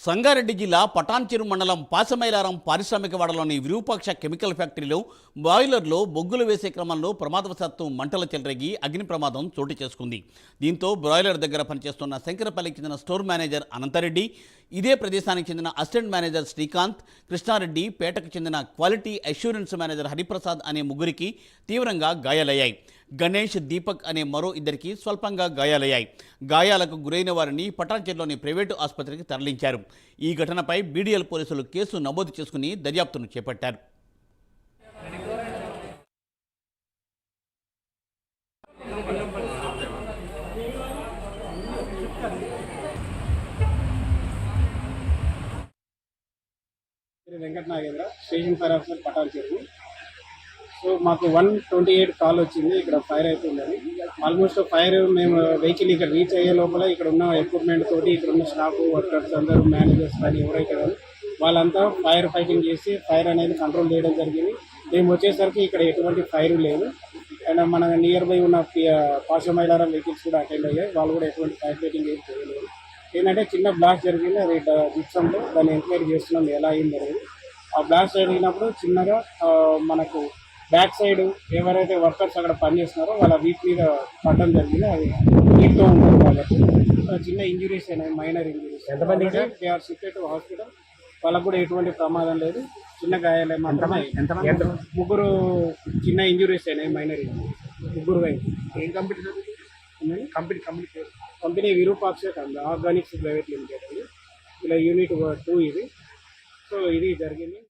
సంగారెడ్డి జిల్లా పటాన్చెరు మండలం పాసమైలారం పారిశ్రామిక వాడలోని విరూపాక్ష కెమికల్ ఫ్యాక్టరీలో బాయిలర్లో బొగ్గులు వేసే క్రమంలో ప్రమాదవశాత్తు మంటలు చెలరేగి అగ్ని ప్రమాదం చోటు చేసుకుంది. దీంతో బాయిలర్ దగ్గర పనిచేస్తున్న శంకరపల్లికి చెందిన స్టోర్ మేనేజర్ అనంతరెడ్డి, ఇదే ప్రదేశానికి చెందిన అసిస్టెంట్ మేనేజర్ శ్రీకాంత్, కృష్ణారెడ్డి, పేటకు చెందిన క్వాలిటీ అష్యూరెన్స్ మేనేజర్ హరిప్రసాద్ అనే ముగ్గురికి తీవ్రంగా గాయాలయ్యాయి. గణేష్, దీపక్ అనే మరో ఇద్దరికి స్వల్పంగా గాయాలయ్యాయి. గాయాలకు గురైన వారిని పటాన్చెరులోని ప్రైవేటు ఆసుపత్రికి తరలించారు. ఈ ఘటనపై బీడీఎల్ పోలీసులు కేసు నమోదు చేసుకుని దర్యాప్తును చేపట్టారు. Venkata Nagendra, station fire officer Patancheru. So మాకు 128 కాల్ వచ్చింది, ఇక్కడ ఫైర్ అవుతుందని. ఆల్మోస్ట్ ఫైర్ మేము వెహికల్ ఇక్కడ రీచ్ అయ్యే లోపల ఇక్కడ ఉన్న ఎక్విప్మెంట్ తోటి ఇక్కడ ఉన్న స్టాఫ్, వర్కర్స్ అందరూ, మేనేజర్స్ కానీ ఎవరైతే కానీ వాళ్ళంతా ఫైర్ ఫైటింగ్ చేసి ఫైర్ అనేది కంట్రోల్ చేయడం జరిగింది. మేము వచ్చేసరికి ఇక్కడ ఎటువంటి ఫైర్ లేదు. అండ్ మన నియర్ బై ఉన్న పాసమైలారం వెహికల్స్ కూడా అటెండ్ అయ్యాయి. వాళ్ళు కూడా ఎటువంటి ఫైర్ ఫైటింగ్ ఏం చేయలేదు. ఏంటంటే చిన్న బ్లాస్ట్ జరిగింది, అది జిప్సంలో. దాన్ని ఎంక్వైరీ చేస్తున్నాం ఎలా అయింది అనేది. ఆ బ్లాస్ట్ జరిగినప్పుడు చిన్నగా మనకు బ్యాక్ సైడ్ ఎవరైతే వర్కర్స్ అక్కడ పనిచేస్తున్నారో వాళ్ళ వీప్ మీద పడడం జరిగింది. అది హీట్తో ఉంటుంది కాబట్టి చిన్న ఇంజురీస్ అయినాయి, మైనర్ ఇంజురీస్. ఎంతమంది they are shifted to hospital. వాళ్ళకు కూడా ఎటువంటి ప్రమాదం లేదు, చిన్న గాయాలే మాత్రమే. ముగ్గురు చిన్న ఇంజురీస్ అయినాయి, మైనర్ ఇంజురీస్. ముగ్గురు ఏం company Virupaksha organics private limited. ఇలా యూనిట్ 2 ఇది. సో ఇది జరిగింది.